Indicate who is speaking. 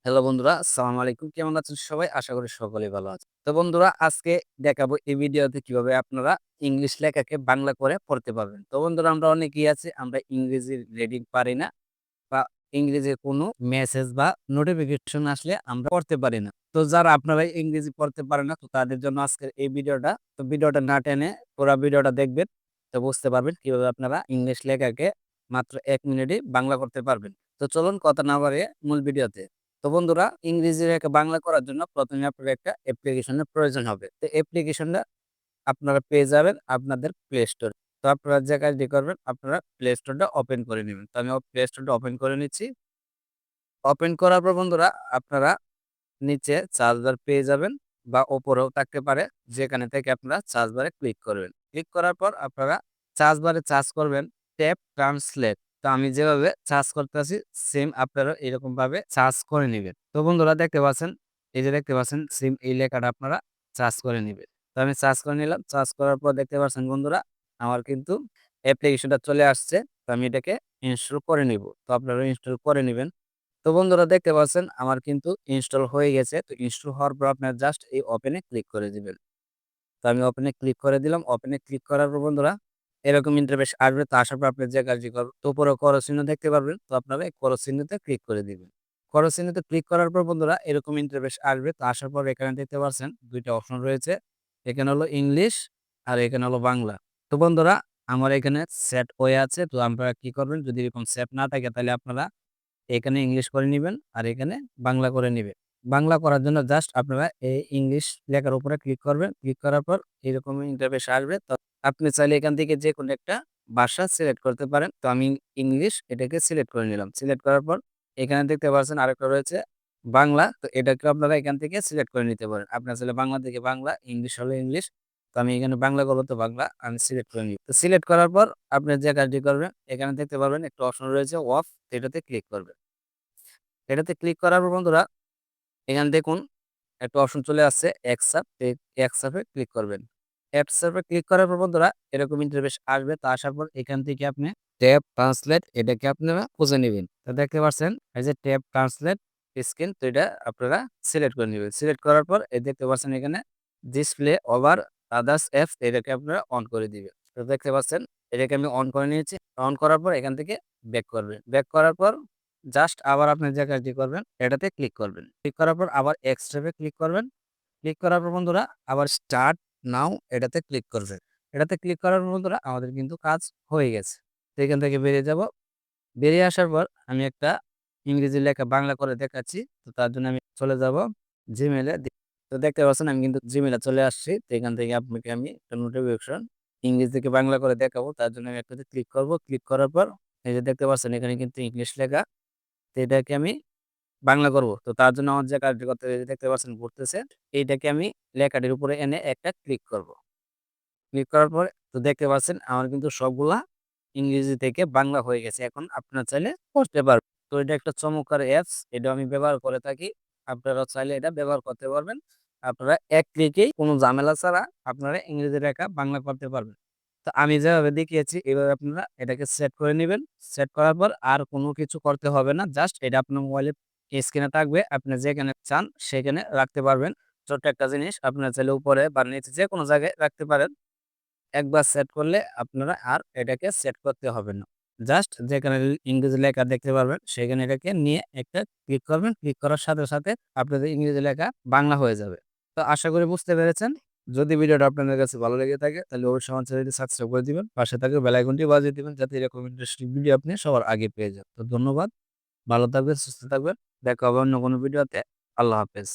Speaker 1: Hello বন্ধুরা, আসসালামু আলাইকুম। কেমন আছেন সবাই? আশা করি সকলেই ভালো আছেন। তো বন্ধুরা, আজকে দেখাবো এই ভিডিওতে কিভাবে আপনারা ইংলিশ লেখাকে বাংলা করে পড়তে পারবেন। তো বন্ধুরা, আমরা অনেকেই আছি আমরা ইংরেজি রিডিং পারি না বা ইংরেজির কোনো মেসেজ বা নোটিফিকেশন আসলে আমরা পড়তে পারি না। তো যারা আপনারা ইংরেজি পড়তে পারেন না, তো তাদের জন্য আজকের এই ভিডিওটা। তো ভিডিওটা না টেনে পুরা ভিডিওটা দেখবেন। তো বুঝতে পারবেন কিভাবে আপনারা ইংলিশ লেখাকে মাত্র ১ মিনিটেই বাংলা করতে পারবেন। তো চলুন কথা না বাড়িয়ে মূল ভিডিওতে। তো বন্ধুরা, ইংরেজি লেখা বাংলা করার জন্য প্রথমে আপনার একটা অ্যাপ্লিকেশনের প্রয়োজন হবে। তো অ্যাপ্লিকেশনটা আপনারা পেয়ে যাবেন আপনাদের প্লে স্টোরে। তো আপনারা যে কাজটি করবেন, আপনারা প্লে স্টোরটা ওপেন করে নেবেন। তো আমি প্লে স্টোরটা ওপেন করে নিচ্ছি। ওপেন করার পর বন্ধুরা, আপনারা নিচে সার্চ বার পেয়ে যাবেন বা উপরেও থাকতে পারে, যেখানে থেকে আপনারা সার্চ বারে ক্লিক করবেন। ক্লিক করার পর আপনারা সার্চ বারে সার্চ করবেন ট্যাব ট্রান্সলেট। তো আমি যেভাবে সার্চ করতেছি সেম আপনারা এরকম ভাবে সার্চ করে নিবেন। তো বন্ধুরা, দেখতে পাচ্ছেন, এই যে দেখতে পাচ্ছেন সেম এই লেখাটা আপনারা সার্চ করে নিবেন। তো আমি সার্চ করে নিলাম। সার্চ করার পর দেখতে পাচ্ছেন বন্ধুরা, আমার কিন্তু অ্যাপ্লিকেশনটা চলে আসছে। তো আমি এটাকে ইনস্টল করে নিব। তো আপনারা ইনস্টল করে নিবেন। তো বন্ধুরা, দেখতে পাচ্ছেন আমার কিন্তু ইনস্টল হয়ে গেছে। তো ইনস্টল হওয়ার পর আপনার জাস্ট এই ওপেনে ক্লিক করে দিবেন। তো আমি ওপেনে ক্লিক করে দিলাম। ওপেনে ক্লিক করার পর বন্ধুরা, এরকম ইন্টারফেস আসবে। তো আসার পর আপনি যে কাজটি করবেন, তো উপরে করো চিহ্ন দেখতে পারবেন। তো আপনারা এই করো চিহ্নতে ক্লিক করে দিবেন। করো চিহ্নতে ক্লিক করার পর বন্ধুরা, এরকম ইন্টারফেস আসবে। তো আসার পর এখানে দেখতে পাচ্ছেন ২ টা অপশন রয়েছে। এখানে হলো ইংলিশ আর এখানে হলো বাংলা। তো বন্ধুরা, আমার এখানে সেট হয়ে আছে। তো আপনারা কি করবেন, যদি এরকম সেট না থাকে তাহলে আপনারা এখানে ইংলিশ করে নিবেন আর এখানে বাংলা করে নিবেন। বাংলা করার জন্য জাস্ট আপনারা এই ইংলিশ লেখার উপরে ক্লিক করবেন। ক্লিক করার পর এরকম ইন্টারফেস আসবে। তো আপনি চাইলে এখান থেকে যেকোনো একটা ভাষা সিলেক্ট করতে পারেন। তো আমি ইংলিশ এটাকে সিলেক্ট করে নিলাম। সিলেক্ট করার পর এখানে দেখতে পাচ্ছেন আরেকটা রয়েছে বাংলা। তো এটাকে আপনারা এখান থেকে সিলেক্ট করে নিতে পারেন। আপনার চাইলে বাংলা থেকে বাংলা, ইংলিশ হলে ইংলিশ। তো আমি এখানে বাংলা করব, তো বাংলা আমি সিলেক্ট করে নিব। তো সিলেক্ট করার পর আপনি যে কাজটি করবেন, এখানে দেখতে পারবেন একটা অপশন রয়েছে অফ, এটাতে ক্লিক করবেন। এটাতে ক্লিক করার পর বন্ধুরা, এখানে দেখুন একটা অপশন চলে আসছে অ্যাকসেপ্ট। অ্যাকসেপ্টে ক্লিক করবেন। অ্যাকসেপ্টে ক্লিক করার পর বন্ধুরা, এরকম ইন্টারফেস আসবে। তো আসার পর এখান থেকে আপনি ট্যাব ট্রান্সলেট এটাকে আপনারা খুঁজে নিবেন। তো দেখতে পাচ্ছেন এই যে ট্যাব ট্রান্সলেট স্ক্রিন, তো এটা আপনারা সিলেক্ট করে নিবেন। সিলেক্ট করার পর এই দেখতে পাচ্ছেন এখানে ডিসপ্লে ওভার আদার্স অ্যাপস, এটাকে আপনারা অন করে দিবেন। তো দেখতে পাচ্ছেন এটাকে আমি অন করে নিয়েছি। অন করার পর এখান থেকে ব্যাক করবেন। ব্যাক করার পর জাস্ট আবার আপনি যে কাজটি করবেন, এটাতে ক্লিক করবেন। ক্লিক করার পর আবার এক্সট্রাপে ক্লিক করবেন। ক্লিক করার পর বন্ধুরা, আবার স্টার্ট নাও এটাতে ক্লিক করবেন। এটাতে ক্লিক করার পর বন্ধুরা, আমাদের কিন্তু কাজ হয়ে গেছে। তো এখান থেকে বেরিয়ে যাব। বেরিয়ে আসার পর আমি একটা ইংরেজি লেখা বাংলা করে দেখাচ্ছি। তো তার জন্য আমি চলে যাব জিমেইলে। তো দেখতে পাচ্ছেন আমি কিন্তু জিমেইলে চলে আসছি। তো এখান থেকে আপনাকে আমি একটা নোটিফিকেশন ইংরেজি থেকে বাংলা করে দেখাবো। তার জন্য আমি একটাতে ক্লিক করব। ক্লিক করার পর এই যে দেখতে পাচ্ছেন এখানে কিন্তু ইংলিশ লেখা। তো এটাকে আমি বাংলা করব। তো তার জন্য আমার যে কাজটি করতে হবে, এই যে দেখতে পাচ্ছেন ঘুরতেছে। এইটাকে আমি লেখাটির উপরে এনে একটা ক্লিক করব। ক্লিক করার পর তো দেখতে পাচ্ছেন আমার কিন্তু সবগুলা ইংরেজি থেকে বাংলা হয়ে গেছে। এখন আপনারা চাইলে পড়তে পারবেন। তো এটা একটা চমৎকার অ্যাপস। এটা আমি ব্যবহার করে থাকি। আপনারাও চাইলে এটা ব্যবহার করতে পারবেন। আপনারা এক ক্লিকেই কোনো ঝামেলা ছাড়া আপনারা ইংরেজি লেখা বাংলা করতে পারবেন। তো আমি যেভাবে দেখিয়েছি এভাবে আপনারা এটাকে সেট করে নিবেন। সেট করার পর আর কোনো কিছু করতে হবে না। জাস্ট এটা আপনার মোবাইলের স্ক্রিনে থাকবে। আপনি যেখানে চান সেখানে রাখতে পারবেন। ছোট্ট একটা জিনিস আপনারা চাইলে উপরে বা নিচে যেকোনো জায়গায় রাখতে পারেন। একবার সেট করলে আপনারা আর এটাকে সেট করতে হবে না। জাস্ট যেখানে ইংরেজি লেখা দেখতে পারবেন সেখানে এটাকে নিয়ে একটা ক্লিক করবেন। ক্লিক করার সাথে, সাথে আপনাদের ইংরেজি লেখা বাংলা হয়ে যাবে। তো আশা করি বুঝতে পেরেছেন। যদি ভিডিওটা আপনাদের কাছে ভালো লেগে থাকে তাহলে অবশ্যই আমার চ্যানেলটি সাবস্ক্রাইব করে দিবেন। পাশে থাকা বেল আইকনটি বাজিয়ে দিবেন যাতে এরকম ইন্টারেস্টিং ভিডিও আপনি সবার আগে পেয়ে যান। তো ধন্যবাদ। ভালো থাকবেন, সুস্থ থাকবেন। দেখা হবে অন্য কোনো ভিডিওতে। আল্লাহ হাফেজ।